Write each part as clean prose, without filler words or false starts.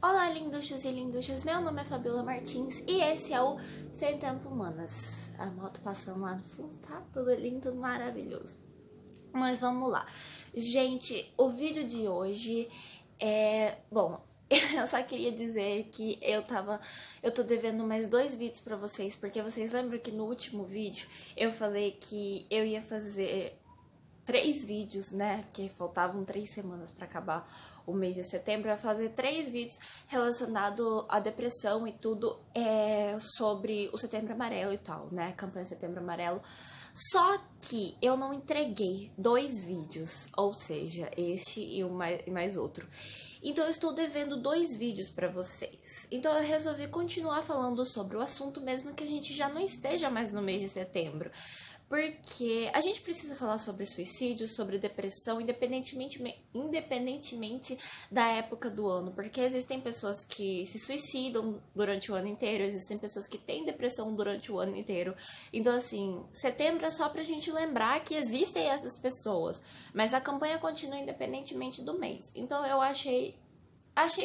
Olá, linduchos e linduchas, meu nome é Fabiola Martins e esse é o Sem Tempo Humanas. A moto passando lá no fundo, tá tudo lindo, tudo maravilhoso. Mas vamos lá. Gente, o vídeo de hoje é... Bom, eu só queria dizer que eu tô devendo mais 2 vídeos pra vocês, porque vocês lembram que no último vídeo eu falei que eu ia fazer 3 vídeos, né, que faltavam 3 semanas pra acabar o mês de setembro, eu ia fazer 3 vídeos relacionados à depressão e tudo sobre o Setembro Amarelo e tal, né, campanha Setembro Amarelo. Só que eu não entreguei 2 vídeos, ou seja, este e mais outro. Então eu estou devendo 2 vídeos pra vocês. Então eu resolvi continuar falando sobre o assunto, mesmo que a gente já não esteja mais no mês de setembro. Porque a gente precisa falar sobre suicídio, sobre depressão, independentemente da época do ano. Porque existem pessoas que se suicidam durante o ano inteiro, existem pessoas que têm depressão durante o ano inteiro. Então, assim, setembro é só pra gente lembrar que existem essas pessoas. Mas a campanha continua independentemente do mês. Então, eu achei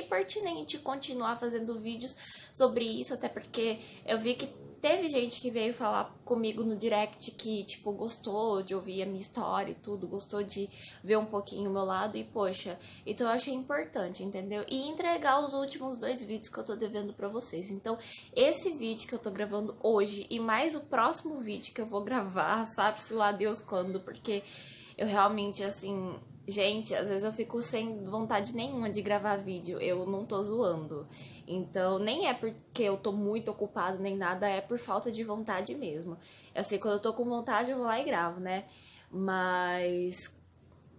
pertinente continuar fazendo vídeos sobre isso, até porque eu vi que teve gente que veio falar comigo no direct que, tipo, gostou de ouvir a minha história e tudo, gostou de ver um pouquinho o meu lado e, poxa, então eu achei importante, entendeu? E entregar os últimos 2 vídeos que eu tô devendo pra vocês. Então, esse vídeo que eu tô gravando hoje e mais o próximo vídeo que eu vou gravar, sabe-se lá Deus quando, porque eu realmente, assim... Gente, às vezes eu fico sem vontade nenhuma de gravar vídeo, eu não tô zoando. Então, nem é porque eu tô muito ocupado nem nada, é por falta de vontade mesmo. Assim, quando eu tô com vontade eu vou lá e gravo, né? Mas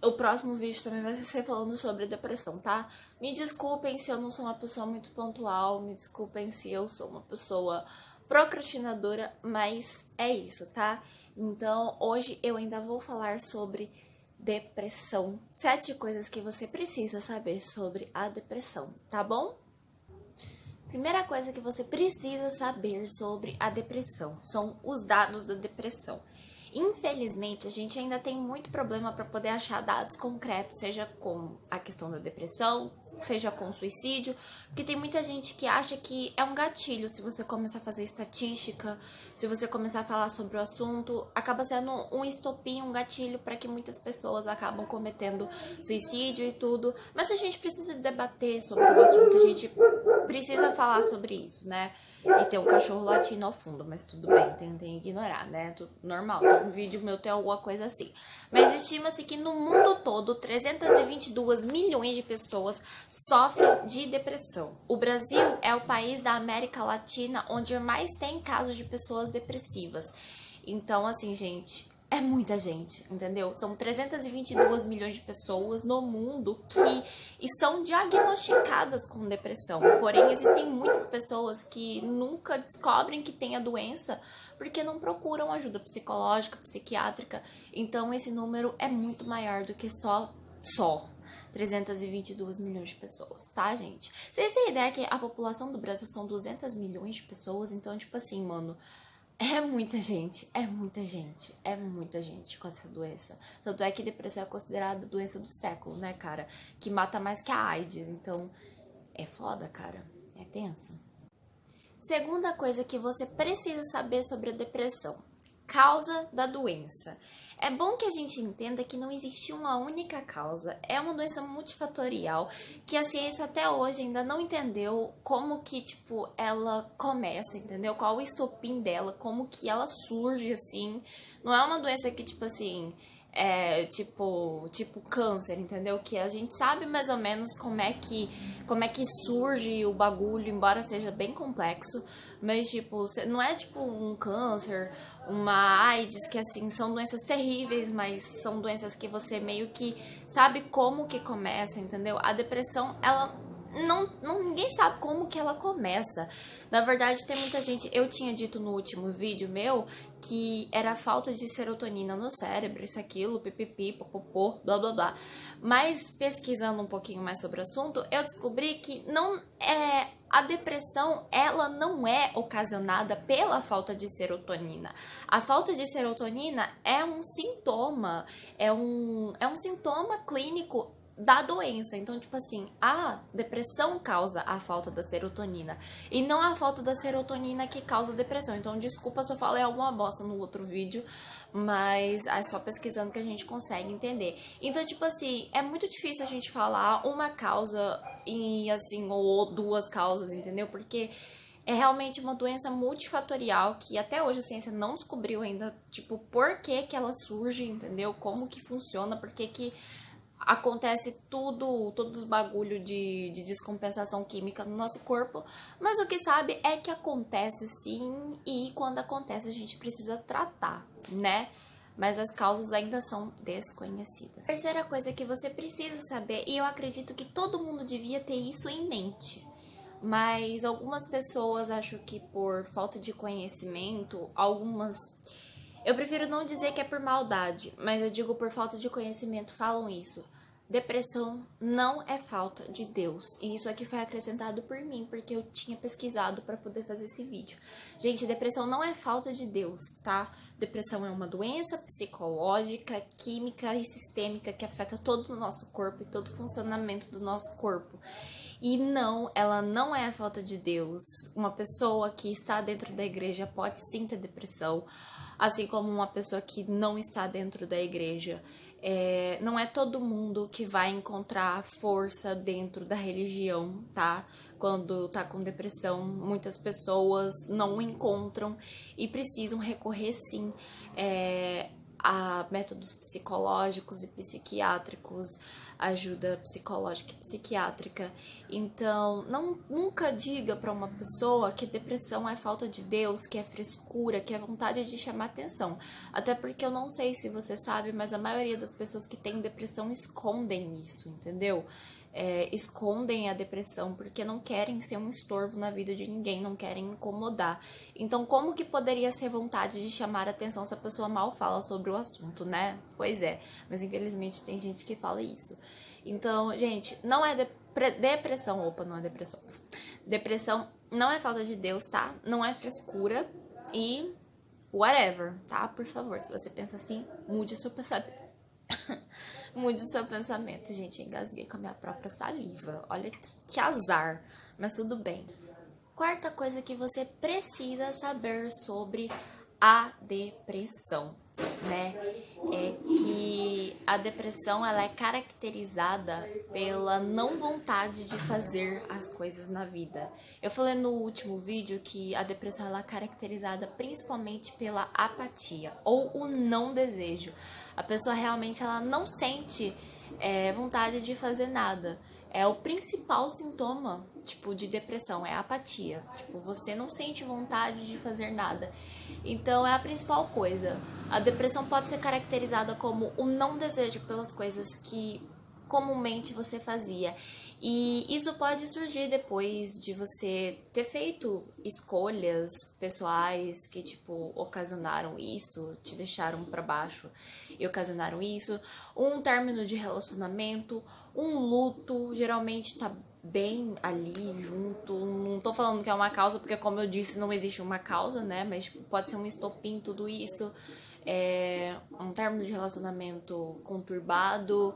o próximo vídeo também vai ser falando sobre depressão, tá? Me desculpem se eu não sou uma pessoa muito pontual, me desculpem se eu sou uma pessoa procrastinadora, mas é isso, tá? Então, hoje eu ainda vou falar sobre depressão. 7 coisas que você precisa saber sobre a depressão, tá bom? Primeira coisa que você precisa saber sobre a depressão são os dados da depressão. Infelizmente, a gente ainda tem muito problema para poder achar dados concretos, seja com a questão da depressão, seja com suicídio, porque tem muita gente que acha que é um gatilho se você começar a fazer estatística, se você começar a falar sobre o assunto, acaba sendo um estopim, um gatilho para que muitas pessoas acabam cometendo suicídio e tudo. Mas a gente precisa debater sobre o assunto, a gente precisa falar sobre isso, né? E tem um cachorro latindo ao fundo, mas tudo bem, tentem ignorar, né? Tudo normal, todo vídeo meu tem alguma coisa assim. Mas estima-se que no mundo todo, 322 milhões de pessoas sofrem de depressão. O Brasil é o país da América Latina onde mais tem casos de pessoas depressivas. Então, assim, gente... é muita gente, entendeu? São 322 milhões de pessoas no mundo que são diagnosticadas com depressão. Porém, existem muitas pessoas que nunca descobrem que têm a doença porque não procuram ajuda psicológica, psiquiátrica. Então, esse número é muito maior do que só 322 milhões de pessoas, tá, gente? Vocês têm ideia que a população do Brasil são 200 milhões de pessoas? Então, tipo assim, mano... é muita gente com essa doença. Tanto é que depressão é considerada a doença do século, né, cara? Que mata mais que a AIDS. Então, é foda, cara. É tenso. Segunda coisa que você precisa saber sobre a depressão. Causa da doença. É bom que a gente entenda que não existe uma única causa. É uma doença multifatorial que a ciência até hoje ainda não entendeu como que, tipo, ela começa, entendeu? Qual o estopim dela, como que ela surge, assim. Não é uma doença que, tipo assim... é tipo câncer, entendeu? Que a gente sabe mais ou menos como é que surge o bagulho, embora seja bem complexo, mas tipo, não é tipo um câncer, uma AIDS, que assim, são doenças terríveis, mas são doenças que você meio que sabe como que começa, entendeu? A depressão, ela ninguém sabe como que ela começa. Na verdade, tem muita gente... eu tinha dito no último vídeo meu que era falta de serotonina no cérebro, isso, aquilo, pipipi, popopô, blá, blá, blá. Mas, pesquisando um pouquinho mais sobre o assunto, eu descobri que a depressão, ela não é ocasionada pela falta de serotonina. A falta de serotonina é um sintoma, é um sintoma clínico da doença. Então, tipo assim, a depressão causa a falta da serotonina e não a falta da serotonina que causa a depressão. Então, desculpa se eu falei alguma bosta no outro vídeo, mas é só pesquisando que a gente consegue entender. Então, tipo assim, é muito difícil a gente falar uma causa e assim, ou duas causas, entendeu? Porque é realmente uma doença multifatorial que até hoje a ciência não descobriu ainda, tipo, por que que ela surge, entendeu? Como que funciona, por que que acontece todos os bagulho de descompensação química no nosso corpo, mas o que sabe é que acontece sim, e quando acontece a gente precisa tratar, né? Mas as causas ainda são desconhecidas. Terceira coisa que você precisa saber, e eu acredito que todo mundo devia ter isso em mente, mas algumas pessoas acho que por falta de conhecimento, eu prefiro não dizer que é por maldade, mas eu digo por falta de conhecimento, falam isso. Depressão não é falta de Deus. E isso aqui foi acrescentado por mim, porque eu tinha pesquisado para poder fazer esse vídeo. Gente, depressão não é falta de Deus, tá? Depressão é uma doença psicológica, química e sistêmica que afeta todo o nosso corpo e todo o funcionamento do nosso corpo. E não, ela não é a falta de Deus. Uma pessoa que está dentro da igreja pode sim ter depressão, assim como uma pessoa que não está dentro da igreja. Não é todo mundo que vai encontrar força dentro da religião, tá? Quando tá com depressão, muitas pessoas não encontram e precisam recorrer sim a métodos psicológicos e psiquiátricos, ajuda psicológica e psiquiátrica. Então, nunca diga para uma pessoa que depressão é falta de Deus, que é frescura, que é vontade de chamar atenção. Até porque eu não sei se você sabe, mas a maioria das pessoas que têm depressão escondem isso, entendeu? Escondem a depressão porque não querem ser um estorvo na vida de ninguém, não querem incomodar. Então, como que poderia ser vontade de chamar atenção se a pessoa mal fala sobre o assunto, né? Pois é, mas infelizmente tem gente que fala isso. Então, gente, não é depressão, não é depressão. Depressão não é falta de Deus, tá? Não é frescura e whatever, tá? Por favor, se você pensa assim, mude seu pensamento. Mude o seu pensamento. Gente, engasguei com a minha própria saliva. Olha que azar, mas tudo bem. Quarta coisa que você precisa saber sobre a depressão, né? É que a depressão ela é caracterizada pela não vontade de fazer as coisas na vida. Eu falei no último vídeo que a depressão ela é caracterizada principalmente pela apatia ou o não desejo. A pessoa realmente ela não sente vontade de fazer nada. É o principal sintoma, tipo, de depressão, é a apatia. Tipo, você não sente vontade de fazer nada. Então, é a principal coisa. A depressão pode ser caracterizada como o não desejo pelas coisas que comumente você fazia. E isso pode surgir depois de você ter feito escolhas pessoais que, tipo, ocasionaram isso, te deixaram pra baixo e ocasionaram isso. Um término de relacionamento, um luto, geralmente tá bem ali junto. Não tô falando que é uma causa, porque como eu disse, não existe uma causa, né? Mas tipo, pode ser um estopim, tudo isso. Um término de relacionamento conturbado,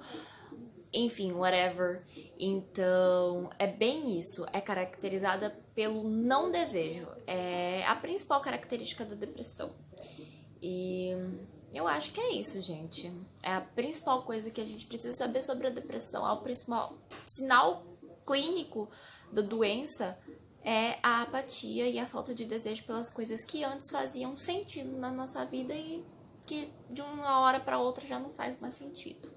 enfim, whatever. Então, é bem isso. É caracterizada pelo não desejo. É a principal característica da depressão. E eu acho que é isso, gente. É a principal coisa que a gente precisa saber sobre a depressão. É o principal sinal clínico da doença é a apatia e a falta de desejo pelas coisas que antes faziam sentido na nossa vida e que de uma hora para outra já não faz mais sentido.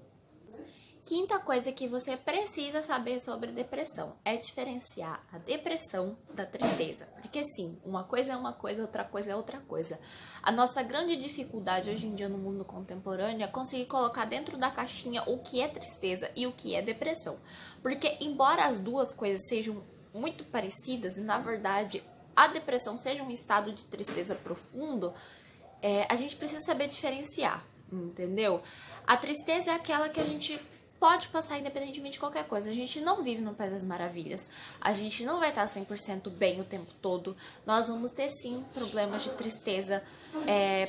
Quinta coisa que você precisa saber sobre depressão é diferenciar a depressão da tristeza. Porque sim, uma coisa é uma coisa, outra coisa é outra coisa. A nossa grande dificuldade hoje em dia no mundo contemporâneo é conseguir colocar dentro da caixinha o que é tristeza e o que é depressão. Porque embora as duas coisas sejam muito parecidas e na verdade a depressão seja um estado de tristeza profundo, a gente precisa saber diferenciar, entendeu? A tristeza é aquela que a gente pode passar independentemente de qualquer coisa. A gente não vive no País das Maravilhas. A gente não vai estar 100% bem o tempo todo. Nós vamos ter, sim, problemas de tristeza.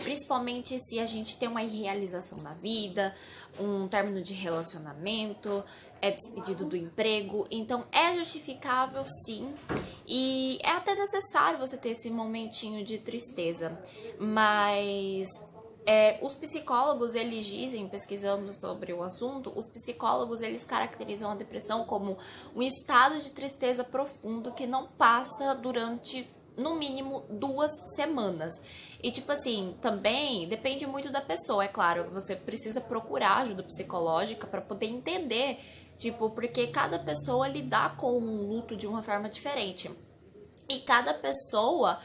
Principalmente se a gente tem uma irrealização na vida, um término de relacionamento, é despedido do emprego, então é justificável sim, e é até necessário você ter esse momentinho de tristeza, mas os psicólogos, eles dizem, pesquisando sobre o assunto, os psicólogos, eles caracterizam a depressão como um estado de tristeza profundo que não passa durante no mínimo 2 semanas. E tipo assim, também depende muito da pessoa, é claro, você precisa procurar ajuda psicológica para poder entender, tipo, porque cada pessoa lida com um luto de uma forma diferente. E cada pessoa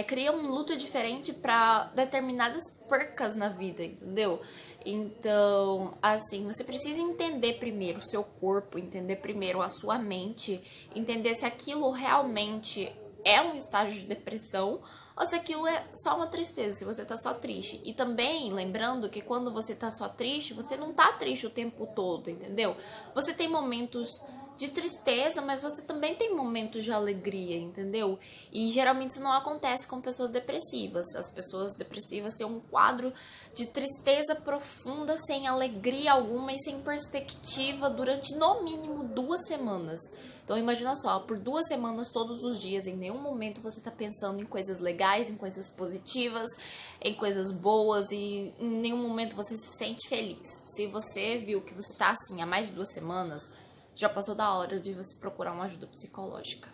cria um luto diferente para determinadas percas na vida, entendeu? Então, assim, você precisa entender primeiro o seu corpo, entender primeiro a sua mente, entender se aquilo realmente é um estágio de depressão ou se aquilo é só uma tristeza, se você tá só triste. E também lembrando que quando você tá só triste, você não tá triste o tempo todo, entendeu? Você tem momentos de tristeza, mas você também tem momentos de alegria, entendeu? E geralmente isso não acontece com pessoas depressivas. As pessoas depressivas têm um quadro de tristeza profunda, sem alegria alguma e sem perspectiva durante no mínimo 2 semanas. Então imagina só, por 2 semanas todos os dias, em nenhum momento você tá pensando em coisas legais, em coisas positivas, em coisas boas e em nenhum momento você se sente feliz. Se você viu que você tá assim há mais de 2 semanas, já passou da hora de você procurar uma ajuda psicológica.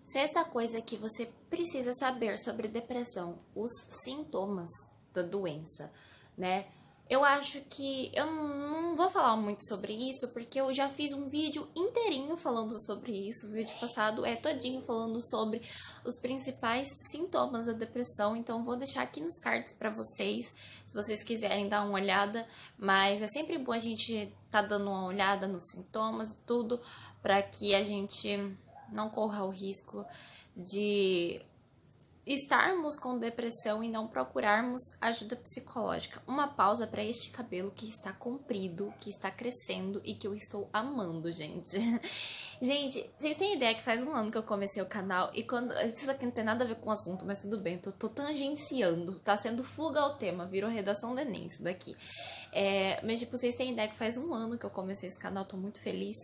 Sexta coisa que você precisa saber sobre depressão, os sintomas da doença, né? Eu acho que eu não vou falar muito sobre isso, porque eu já fiz um vídeo inteirinho falando sobre isso. O vídeo passado é todinho falando sobre os principais sintomas da depressão. Então, vou deixar aqui nos cards pra vocês, se vocês quiserem dar uma olhada. Mas é sempre bom a gente tá dando uma olhada nos sintomas e tudo, pra que a gente não corra o risco de estarmos com depressão e não procurarmos ajuda psicológica. Uma pausa para este cabelo que está comprido, que está crescendo e que eu estou amando, gente. Gente, vocês têm ideia que faz um ano que eu comecei o canal e quando... Isso aqui não tem nada a ver com o assunto, mas tudo bem, tô tangenciando, tá sendo fuga ao tema, virou redação do Enem isso daqui. Mas, tipo, vocês têm ideia que faz um ano que eu comecei esse canal, tô muito feliz.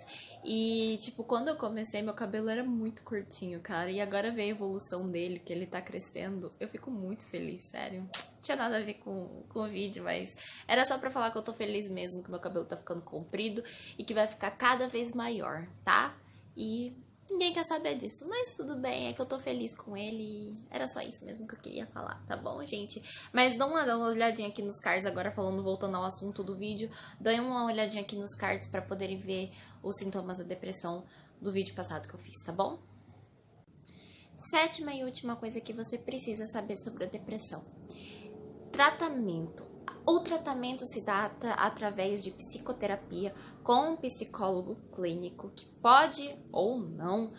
E, tipo, quando eu comecei, meu cabelo era muito curtinho, cara, e agora veio a evolução dele, que ele tá crescendo, eu fico muito feliz, sério. Não tinha nada a ver com o vídeo, mas era só pra falar que eu tô feliz mesmo, que meu cabelo tá ficando comprido e que vai ficar cada vez maior, tá? E ninguém quer saber disso, mas tudo bem, é que eu tô feliz com ele e era só isso mesmo que eu queria falar, tá bom, gente? Mas dá uma olhadinha aqui nos cards, agora voltando ao assunto do vídeo, dêem uma olhadinha aqui nos cards pra poderem ver os sintomas da depressão do vídeo passado que eu fiz, tá bom? Sétima e última coisa que você precisa saber sobre a depressão. Tratamento. O tratamento se dá através de psicoterapia com um psicólogo clínico que pode ou não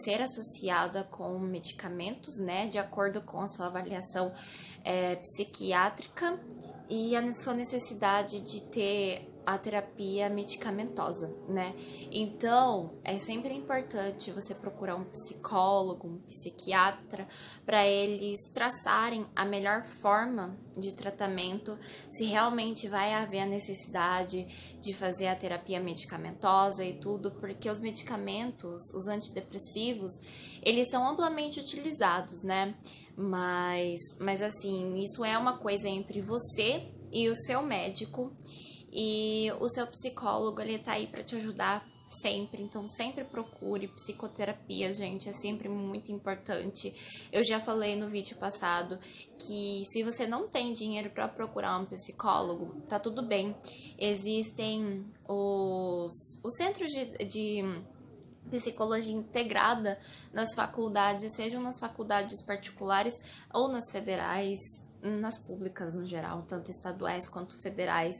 ser associada com medicamentos, né, de acordo com a sua avaliação psiquiátrica e a sua necessidade de ter a terapia medicamentosa, né? Então, é sempre importante você procurar um psicólogo, um psiquiatra, para eles traçarem a melhor forma de tratamento, se realmente vai haver a necessidade de fazer a terapia medicamentosa e tudo, porque os medicamentos, os antidepressivos, eles são amplamente utilizados, né? Mas assim, isso é uma coisa entre você e o seu médico. E o seu psicólogo, ele tá aí pra te ajudar sempre, então sempre procure psicoterapia, gente, é sempre muito importante. Eu já falei no vídeo passado que se você não tem dinheiro pra procurar um psicólogo, tá tudo bem. Existem os centros de psicologia integrada nas faculdades, sejam nas faculdades particulares ou nas federais, nas públicas no geral, tanto estaduais quanto federais.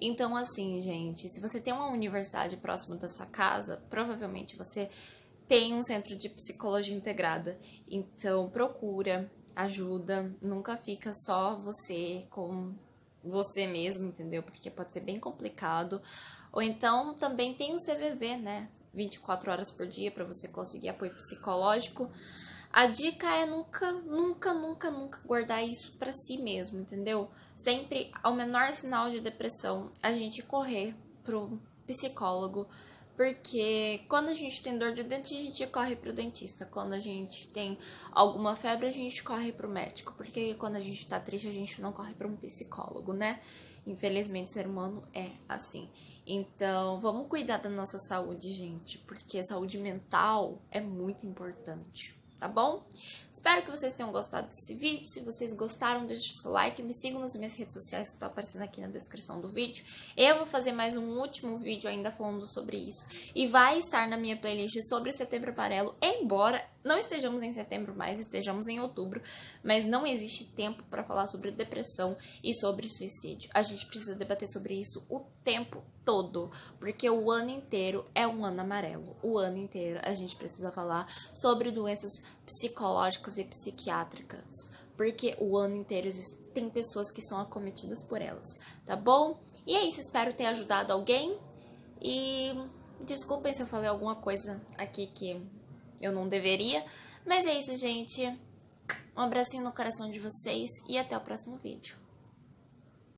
Então, assim, gente, se você tem uma universidade próxima da sua casa, provavelmente você tem um centro de psicologia integrada. Então, procura ajuda, nunca fica só você com você mesmo, entendeu? Porque pode ser bem complicado. Ou então, também tem o CVV, né? 24 horas por dia para você conseguir apoio psicológico. A dica é nunca guardar isso pra si mesmo, entendeu? Sempre, ao menor sinal de depressão, a gente correr pro psicólogo, porque quando a gente tem dor de dente, a gente corre pro dentista. Quando a gente tem alguma febre, a gente corre pro médico. Porque quando a gente tá triste, a gente não corre pra um psicólogo, né? Infelizmente, o ser humano é assim. Então, vamos cuidar da nossa saúde, gente, porque a saúde mental é muito importante, tá bom? Espero que vocês tenham gostado desse vídeo. Se vocês gostaram, deixe o seu like, me sigam nas minhas redes sociais que estão aparecendo aqui na descrição do vídeo. Eu vou fazer mais um último vídeo ainda falando sobre isso e vai estar na minha playlist sobre Setembro Amarelo, embora não estejamos em setembro mais, estejamos em outubro, mas não existe tempo para falar sobre depressão e sobre suicídio. A gente precisa debater sobre isso o tempo todo, porque o ano inteiro é um ano amarelo. O ano inteiro a gente precisa falar sobre doenças psicológicas e psiquiátricas, porque o ano inteiro tem pessoas que são acometidas por elas, tá bom? E é isso, espero ter ajudado alguém e desculpem se eu falei alguma coisa aqui que eu não deveria, mas é isso, gente. Um abracinho no coração de vocês e até o próximo vídeo.